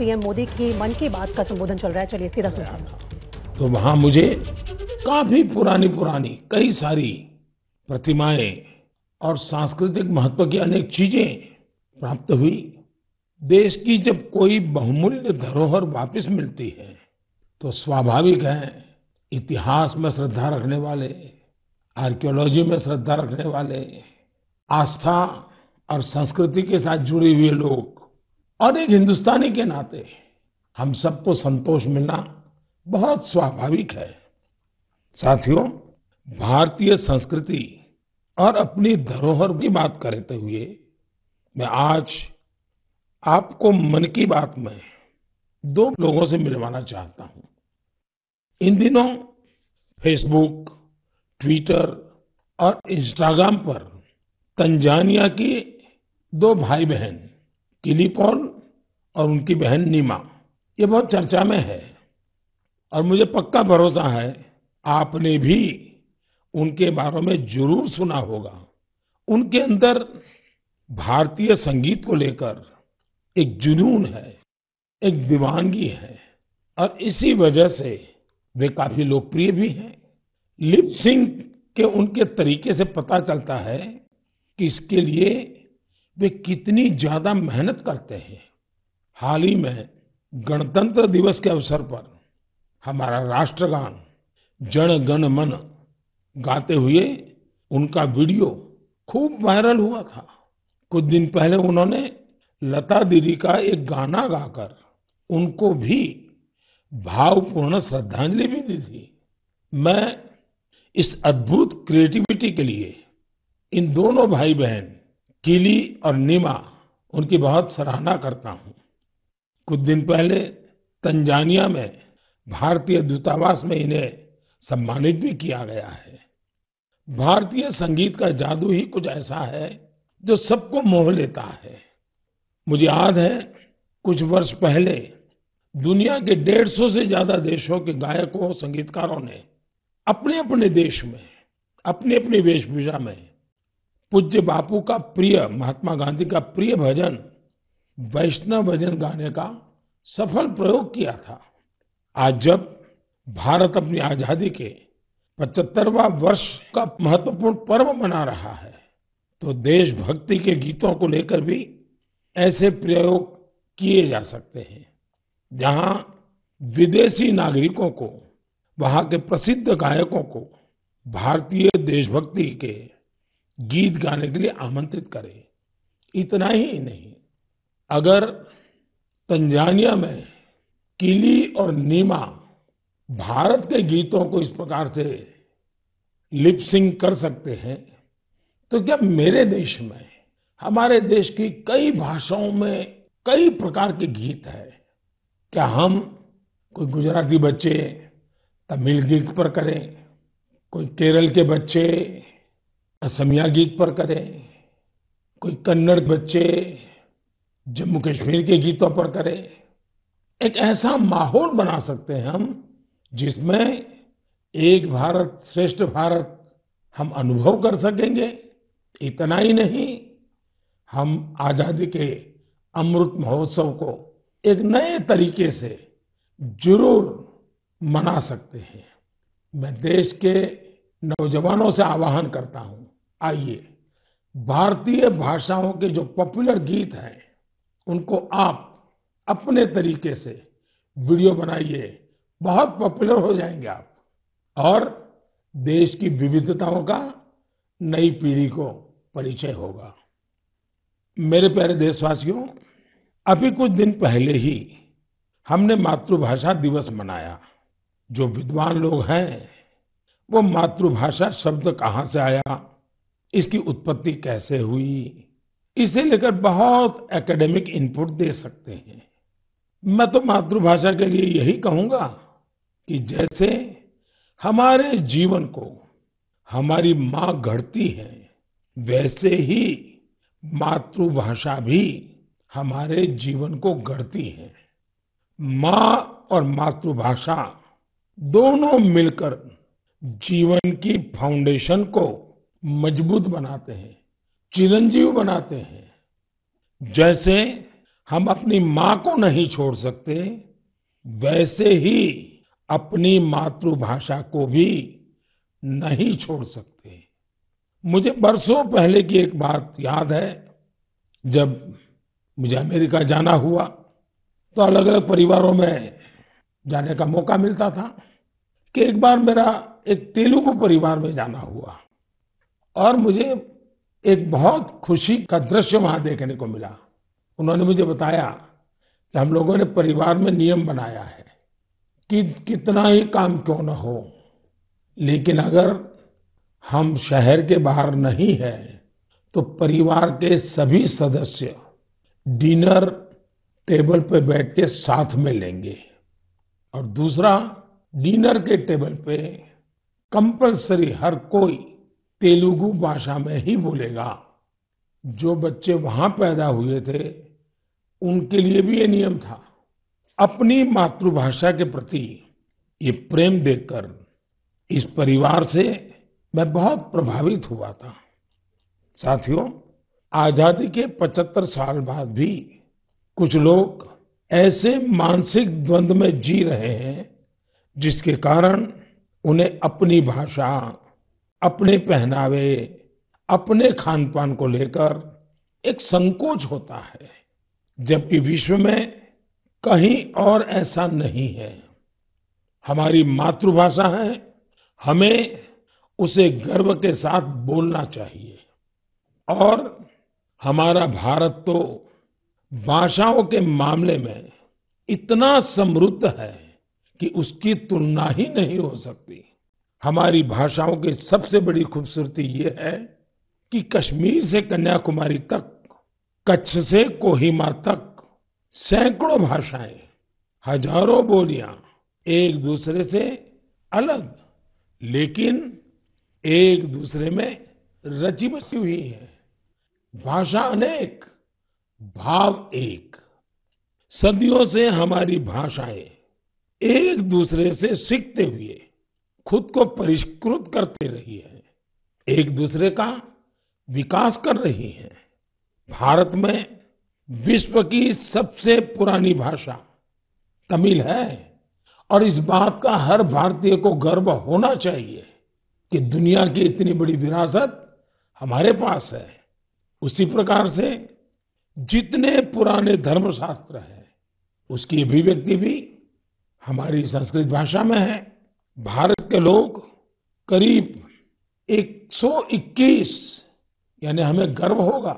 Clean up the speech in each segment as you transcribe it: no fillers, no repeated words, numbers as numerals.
PM Modi की मन की बात का संबोधन चल रहा है, चलिए सीधा सुनते हैं। तो वहां मुझे काफी पुरानी पुरानी कई सारी प्रतिमाएं और सांस्कृतिक महत्व की अनेक चीजें प्राप्त हुई। देश की जब कोई बहुमूल्य धरोहर वापस मिलती है तो स्वाभाविक है इतिहास में श्रद्धा रखने वाले, आर्कियोलॉजी में श्रद्धा रखने वाले, आस्था और संस्कृति के साथ जुड़े हुए लोग और एक हिंदुस्तानी के नाते हम सबको संतोष मिलना बहुत स्वाभाविक है। साथियों, भारतीय संस्कृति और अपनी धरोहर की बात करते हुए मैं आज आपको मन की बात में दो लोगों से मिलवाना चाहता हूं। इन दिनों फेसबुक, ट्विटर और इंस्टाग्राम पर तंजानिया की दो भाई बहन किली पॉल और उनकी बहन नीमा, ये बहुत चर्चा में है और मुझे पक्का भरोसा है आपने भी उनके बारे में जरूर सुना होगा। उनके अंदर भारतीय संगीत को लेकर एक जुनून है, एक दीवानगी है और इसी वजह से वे काफी लोकप्रिय भी हैं। लिप सिंक के उनके तरीके से पता चलता है कि इसके लिए वे कितनी ज्यादा मेहनत करते हैं। हाल ही में गणतंत्र दिवस के अवसर पर हमारा राष्ट्रगान जन गण मन गाते हुए उनका वीडियो खूब वायरल हुआ था। कुछ दिन पहले उन्होंने लता दीदी का एक गाना गाकर उनको भी भावपूर्ण श्रद्धांजलि भी दी थी। मैं इस अद्भुत क्रिएटिविटी के लिए इन दोनों भाई बहन किली और नीमा उनकी बहुत सराहना करता हूं। कुछ दिन पहले तंजानिया में भारतीय दूतावास में इन्हें सम्मानित भी किया गया है। भारतीय संगीत का जादू ही कुछ ऐसा है जो सबको मोह लेता है। मुझे याद है कुछ वर्ष पहले दुनिया के 150 से ज्यादा देशों के गायकों, संगीतकारों ने अपने अपने देश में अपनी अपनी वेशभूषा में पूज्य बापू का प्रिय, महात्मा गांधी का प्रिय भजन वैष्णव भजन गाने का सफल प्रयोग किया था। आज जब भारत अपनी आजादी के 75वां वर्ष का महत्वपूर्ण पर्व मना रहा है तो देशभक्ति के गीतों को लेकर भी ऐसे प्रयोग किए जा सकते हैं जहां विदेशी नागरिकों को, वहां के प्रसिद्ध गायकों को भारतीय देशभक्ति के गीत गाने के लिए आमंत्रित करें। इतना ही नहीं, अगर तंजानिया में किली और नीमा भारत के गीतों को इस प्रकार से लिप सिंक कर सकते हैं तो क्या मेरे देश में, हमारे देश की कई भाषाओं में कई प्रकार के गीत हैं, क्या हम कोई गुजराती बच्चे तमिल गीत पर करें, कोई केरल के बच्चे असमिया गीत पर करें, कोई कन्नड़ बच्चे जम्मू कश्मीर के गीतों पर करें। एक ऐसा माहौल बना सकते हैं हम जिसमें एक भारत श्रेष्ठ भारत हम अनुभव कर सकेंगे। इतना ही नहीं, हम आजादी के अमृत महोत्सव को एक नए तरीके से जरूर मना सकते हैं। मैं देश के नौजवानों से आह्वान करता हूं, आइए भारतीय भाषाओं के जो पॉपुलर गीत हैं उनको आप अपने तरीके से वीडियो बनाइए, बहुत पॉपुलर हो जाएंगे आप और देश की विविधताओं का नई पीढ़ी को परिचय होगा। मेरे प्यारे देशवासियों, अभी कुछ दिन पहले ही हमने मातृभाषा दिवस मनाया। जो विद्वान लोग हैं वो मातृभाषा शब्द कहाँ से आया, इसकी उत्पत्ति कैसे हुई, इसे लेकर बहुत एकेडमिक इनपुट दे सकते हैं। मैं तो मातृभाषा के लिए यही कहूंगा कि जैसे हमारे जीवन को हमारी माँ गढ़ती है, वैसे ही मातृभाषा भी हमारे जीवन को गढ़ती है। माँ और मातृभाषा दोनों मिलकर जीवन की फाउंडेशन को मजबूत बनाते हैं, चिरंजीव बनाते हैं। जैसे हम अपनी माँ को नहीं छोड़ सकते, वैसे ही अपनी मातृभाषा को भी नहीं छोड़ सकते। मुझे बरसों पहले की एक बात याद है। जब मुझे अमेरिका जाना हुआ तो अलग अलग परिवारों में जाने का मौका मिलता था कि एक बार मेरा एक तेलुगु परिवार में जाना हुआ और मुझे एक बहुत खुशी का दृश्य वहां देखने को मिला। उन्होंने मुझे बताया कि हम लोगों ने परिवार में नियम बनाया है कि कितना ही काम क्यों न हो, लेकिन अगर हम शहर के बाहर नहीं है तो परिवार के सभी सदस्य डिनर टेबल पे बैठ के साथ में लेंगे। और दूसरा, डिनर के टेबल पे कंपलसरी हर कोई तेलुगु भाषा में ही बोलेगा। जो बच्चे वहां पैदा हुए थे उनके लिए भी ये नियम था। अपनी मातृभाषा के प्रति ये प्रेम देखकर इस परिवार से मैं बहुत प्रभावित हुआ था। साथियों, आजादी के 75 साल बाद भी कुछ लोग ऐसे मानसिक द्वंद में जी रहे हैं जिसके कारण उन्हें अपनी भाषा, अपने पहनावे, अपने खान पान को लेकर एक संकोच होता है, जबकि विश्व में कहीं और ऐसा नहीं है। हमारी मातृभाषा है, हमें उसे गर्व के साथ बोलना चाहिए। और हमारा भारत तो भाषाओं के मामले में इतना समृद्ध है कि उसकी तुलना ही नहीं हो सकती। हमारी भाषाओं की सबसे बड़ी खूबसूरती ये है कि कश्मीर से कन्याकुमारी तक, कच्छ से कोहिमा तक सैकड़ों भाषाएं, हजारों बोलियां एक दूसरे से अलग लेकिन एक दूसरे में रची बसी हुई है। भाषा अनेक, भाव एक। सदियों से हमारी भाषाएं एक दूसरे से सीखते हुए खुद को परिष्कृत करते रही है, एक दूसरे का विकास कर रही है। भारत में विश्व की सबसे पुरानी भाषा तमिल है और इस बात का हर भारतीय को गर्व होना चाहिए कि दुनिया की इतनी बड़ी विरासत हमारे पास है। उसी प्रकार से जितने पुराने धर्मशास्त्र हैं उसकी अभिव्यक्ति भी हमारी संस्कृत भाषा में है। भारत के लोग करीब 121, यानी हमें गर्व होगा,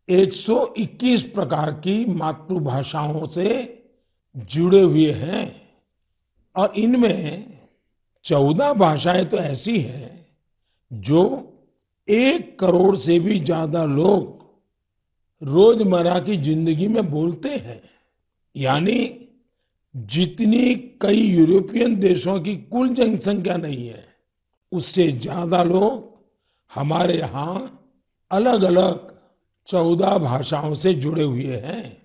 121 प्रकार की मातृभाषाओं से जुड़े हुए हैं और इनमें 14 भाषाएं तो ऐसी हैं जो 1 करोड़ से भी ज्यादा लोग रोजमर्रा की जिंदगी में बोलते हैं। यानी जितनी कई यूरोपियन देशों की कुल जनसंख्या नहीं है, उससे ज्यादा लोग हमारे यहाँ अलग अलग 14 भाषाओं से जुड़े हुए हैं।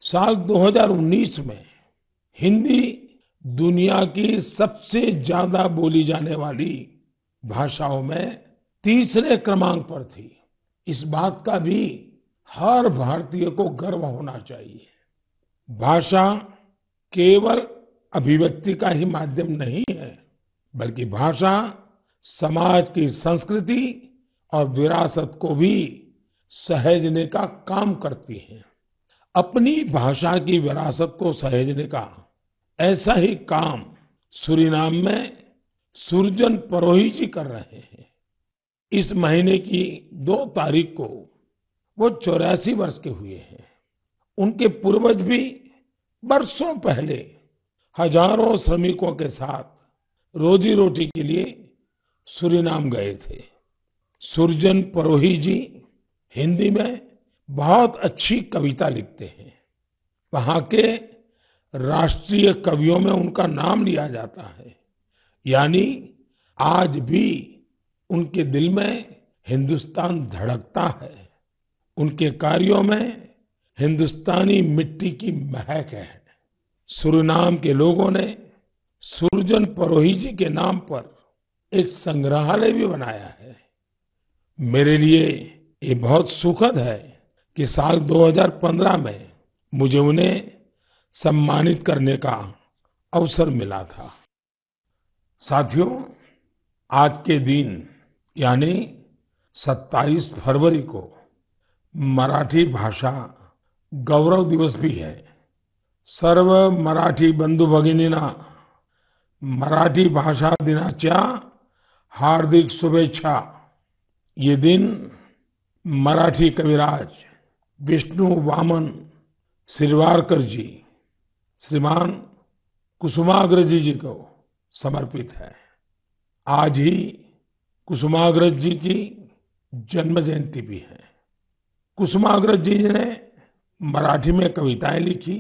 साल 2019 में हिंदी दुनिया की सबसे ज्यादा बोली जाने वाली भाषाओं में तीसरे क्रमांक पर थी। इस बात का भी हर भारतीय को गर्व होना चाहिए। भाषा केवल अभिव्यक्ति का ही माध्यम नहीं है, बल्कि भाषा समाज की संस्कृति और विरासत को भी सहेजने का काम करती है। अपनी भाषा की विरासत को सहेजने का ऐसा ही काम सूरीनाम में सुरजन परोही जी कर रहे हैं। इस महीने की 2 तारीख को वो 84 वर्ष के हुए हैं। उनके पूर्वज भी बरसों पहले हजारों श्रमिकों के साथ रोजी रोटी के लिए सूरीनाम गए थे। सुरजन परोही जी हिंदी में बहुत अच्छी कविता लिखते हैं। वहां के राष्ट्रीय कवियों में उनका नाम लिया जाता है। यानी आज भी उनके दिल में हिंदुस्तान धड़कता है। उनके कार्यों में हिंदुस्तानी मिट्टी की महक है। सूरीनाम के लोगों ने सुरजन परोही जी के नाम पर एक संग्रहालय भी बनाया है। मेरे लिए ये बहुत सुखद है कि साल 2015 में मुझे उन्हें सम्मानित करने का अवसर मिला था। साथियों, आज के दिन यानी 27 फरवरी को मराठी भाषा गौरव दिवस भी है। सर्व मराठी बंधू भगिनींना मराठी भाषा दिनाच्या हार्दिक शुभेच्छा। ये दिन मराठी कविराज विष्णु वामन शिरवाडकर जी, श्रीमान कुसुमाग्रज जी को समर्पित है। आज ही कुसुमाग्रज जी की जन्म जयंती भी है। कुसुमाग्रज जी ने मराठी में कविताएं लिखी,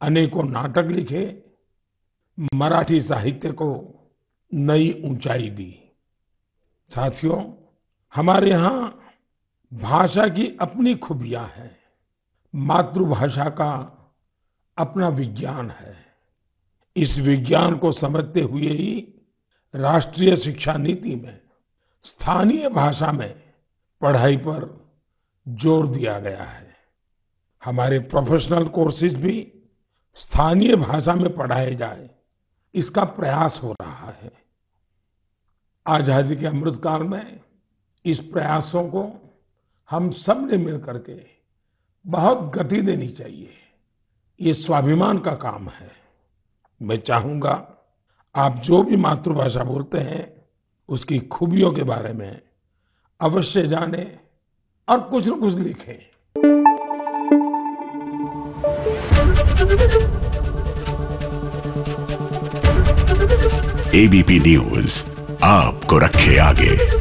अनेकों नाटक लिखे, मराठी साहित्य को नई ऊंचाई दी। साथियों, हमारे यहाँ भाषा की अपनी खूबियां हैं। मातृभाषा का अपना विज्ञान है। इस विज्ञान को समझते हुए ही राष्ट्रीय शिक्षा नीति में स्थानीय भाषा में पढ़ाई पर जोर दिया गया है। हमारे प्रोफेशनल कोर्सेज भी स्थानीय भाषा में पढ़ाए जाए, इसका प्रयास हो रहा है। आजादी के अमृतकाल में इस प्रयासों को हम सब ने मिलकर के बहुत गति देनी चाहिए। ये स्वाभिमान का काम है। मैं चाहूंगा आप जो भी मातृभाषा बोलते हैं उसकी खूबियों के बारे में अवश्य जानें और कुछ न कुछ लिखें। एबीपी न्यूज आपको रखे आगे।